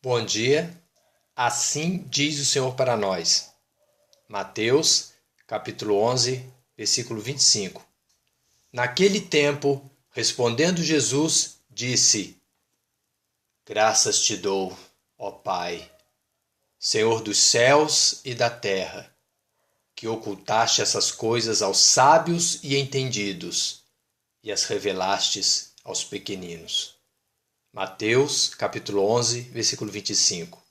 Bom dia, assim diz o Senhor para nós. Mateus, capítulo 11, versículo 25. Naquele tempo, respondendo Jesus, disse: Graças te dou, ó Pai, Senhor dos céus e da terra, que ocultaste essas coisas aos sábios e entendidos e as revelastes aos pequeninos. Mateus, capítulo 11, versículo 25.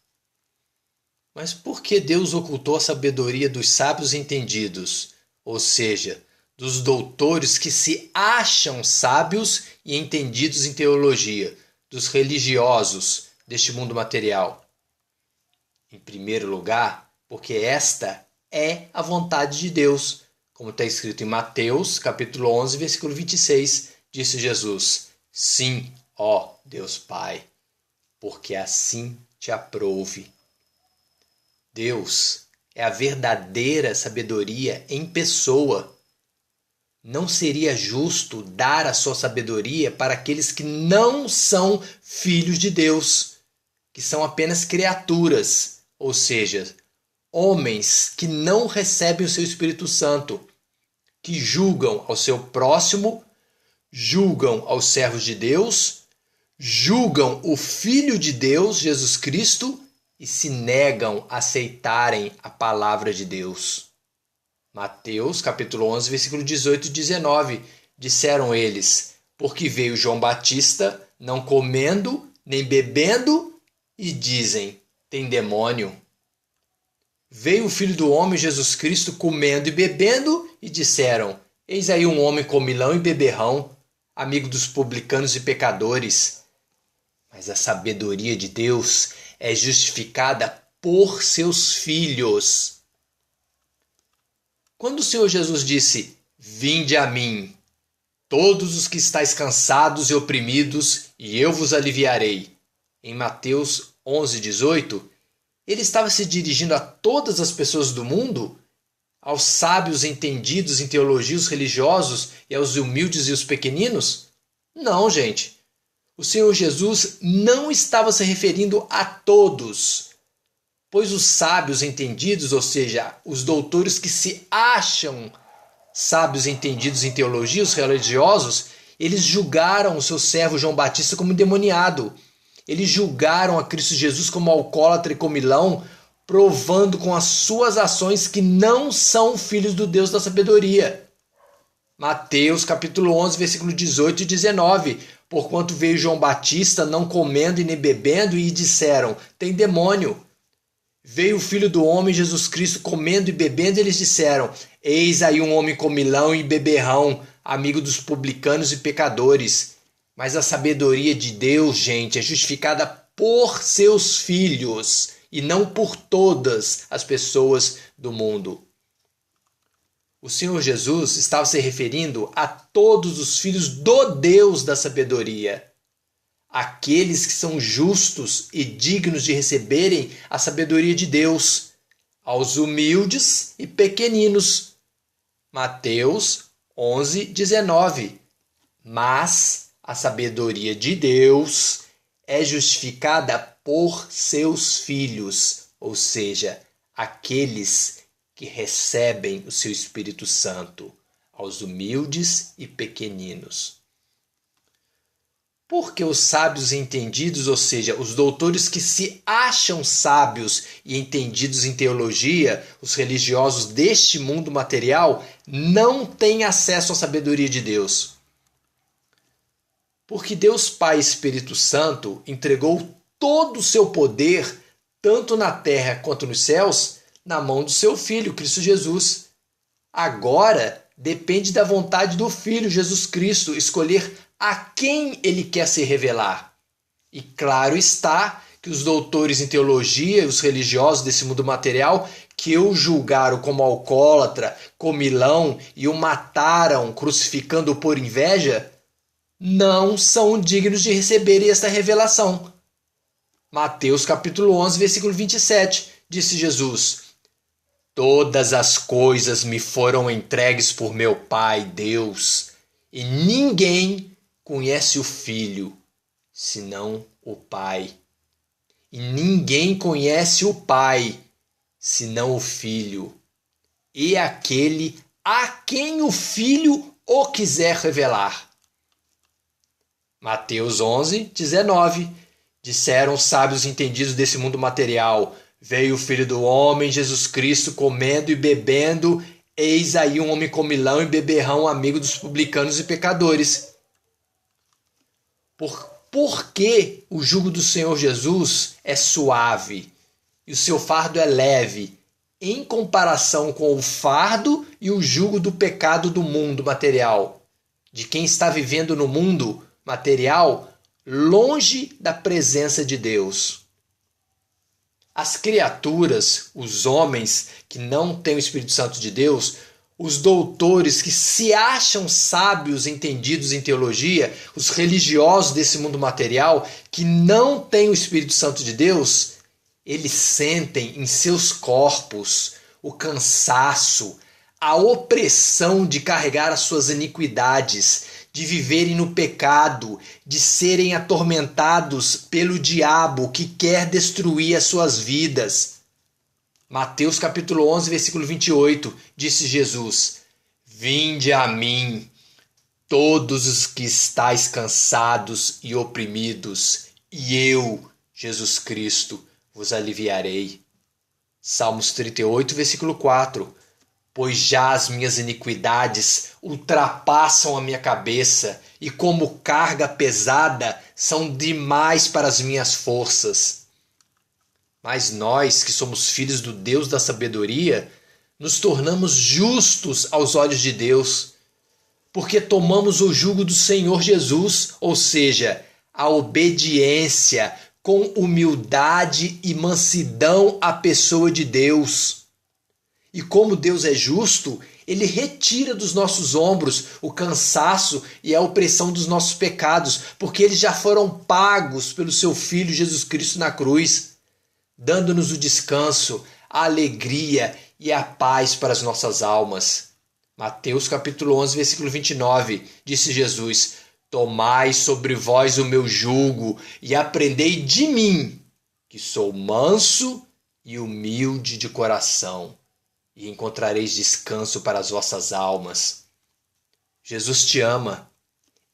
Mas por que Deus ocultou a sabedoria dos sábios entendidos, ou seja, dos doutores que se acham sábios e entendidos em teologia, dos religiosos deste mundo material? Em primeiro lugar, porque esta é a vontade de Deus, como está escrito em Mateus, capítulo 11, versículo 26, disse Jesus: Sim, ó Deus Pai, porque assim te aprouve. Deus é a verdadeira sabedoria em pessoa. Não seria justo dar a sua sabedoria para aqueles que não são filhos de Deus, que são apenas criaturas, ou seja, homens que não recebem o seu Espírito Santo, que julgam ao seu próximo, julgam aos servos de Deus, julgam o Filho de Deus, Jesus Cristo, e se negam a aceitarem a palavra de Deus. Mateus, capítulo 11, versículo 18 e 19. Disseram eles: Porque veio João Batista, não comendo nem bebendo, e dizem: Tem demônio. Veio o Filho do Homem, Jesus Cristo, comendo e bebendo, e disseram: Eis aí um homem comilão e beberrão, amigo dos publicanos e pecadores. Mas a sabedoria de Deus é justificada por seus filhos. Quando o Senhor Jesus disse: Vinde a mim, todos os que estáis cansados e oprimidos, e eu vos aliviarei, em Mateus 11, 18, ele estava se dirigindo a todas as pessoas do mundo? Aos sábios entendidos em teologia, os religiosos, e aos humildes e os pequeninos? Não, gente. O Senhor Jesus não estava se referindo a todos, pois os sábios entendidos, ou seja, os doutores que se acham sábios entendidos em teologia, os religiosos, eles julgaram o seu servo João Batista como endemoniado. Eles julgaram a Cristo Jesus como alcoólatra e comilão, provando com as suas ações que não são filhos do Deus da sabedoria. Mateus capítulo 11, versículo 18 e 19. Porquanto veio João Batista não comendo e nem bebendo, e disseram: Tem demônio. Veio o Filho do Homem, Jesus Cristo, comendo e bebendo, e eles disseram: Eis aí um homem comilão e beberrão, amigo dos publicanos e pecadores. Mas a sabedoria de Deus, gente, é justificada por seus filhos e não por todas as pessoas do mundo. O Senhor Jesus estava se referindo a todos os filhos do Deus da sabedoria, aqueles que são justos e dignos de receberem a sabedoria de Deus, aos humildes e pequeninos. Mateus 11, 19. Mas a sabedoria de Deus é justificada por seus filhos, ou seja, aqueles que recebem o seu Espírito Santo, aos humildes e pequeninos. Porque os sábios e entendidos, ou seja, os doutores que se acham sábios e entendidos em teologia, os religiosos deste mundo material, não têm acesso à sabedoria de Deus. Porque Deus Pai e Espírito Santo entregou todo o seu poder, tanto na terra quanto nos céus, na mão do seu Filho, Cristo Jesus. Agora depende da vontade do Filho, Jesus Cristo, escolher a quem ele quer se revelar. E claro está que os doutores em teologia, os religiosos desse mundo material, que o julgaram como alcoólatra, comilão e o mataram crucificando-o por inveja, não são dignos de receberem esta revelação. Mateus capítulo 11, versículo 27, disse Jesus: Todas as coisas me foram entregues por meu Pai, Deus, e ninguém conhece o Filho, senão o Pai, e ninguém conhece o Pai, senão o Filho, e aquele a quem o Filho o quiser revelar. Mateus 11, 19. Disseram os sábios entendidos desse mundo material: veio o Filho do Homem, Jesus Cristo, comendo e bebendo. Eis aí um homem comilão e beberrão, amigo dos publicanos e pecadores. Por que o jugo do Senhor Jesus é suave e o seu fardo é leve, em comparação com o fardo e o jugo do pecado do mundo material, de quem está vivendo no mundo material longe da presença de Deus? As criaturas, os homens que não têm o Espírito Santo de Deus, os doutores que se acham sábios, entendidos em teologia, os religiosos desse mundo material que não têm o Espírito Santo de Deus, eles sentem em seus corpos o cansaço, a opressão de carregar as suas iniquidades, de viverem no pecado, de serem atormentados pelo diabo que quer destruir as suas vidas. Mateus capítulo 11, versículo 28, disse Jesus: vinde a mim, todos os que estáis cansados e oprimidos, e eu, Jesus Cristo, vos aliviarei. Salmos 38, versículo 4. Pois já as minhas iniquidades ultrapassam a minha cabeça, e como carga pesada são demais para as minhas forças. Mas nós, que somos filhos do Deus da sabedoria, nos tornamos justos aos olhos de Deus, porque tomamos o jugo do Senhor Jesus, ou seja, a obediência com humildade e mansidão à pessoa de Deus. E como Deus é justo, Ele retira dos nossos ombros o cansaço e a opressão dos nossos pecados, porque eles já foram pagos pelo seu Filho Jesus Cristo na cruz, dando-nos o descanso, a alegria e a paz para as nossas almas. Mateus capítulo 11, versículo 29, disse Jesus: tomai sobre vós o meu jugo e aprendei de mim, que sou manso e humilde de coração, e encontrareis descanso para as vossas almas. Jesus te ama.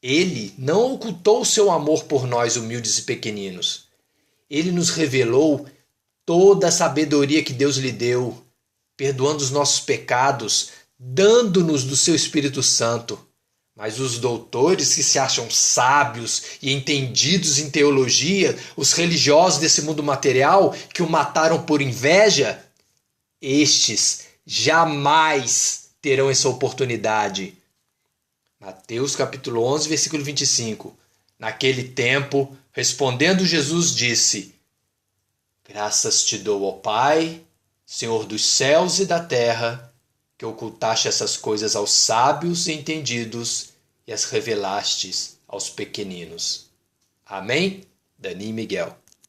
Ele não ocultou o seu amor por nós, humildes e pequeninos. Ele nos revelou toda a sabedoria que Deus lhe deu, perdoando os nossos pecados, dando-nos do seu Espírito Santo. Mas os doutores que se acham sábios e entendidos em teologia, os religiosos desse mundo material que o mataram por inveja, estes jamais terão essa oportunidade. Mateus capítulo 11, versículo 25. Naquele tempo, respondendo Jesus, disse: graças te dou, ó Pai, Senhor dos céus e da terra, que ocultaste essas coisas aos sábios e entendidos e as revelastes aos pequeninos. Amém? Dani Miguel.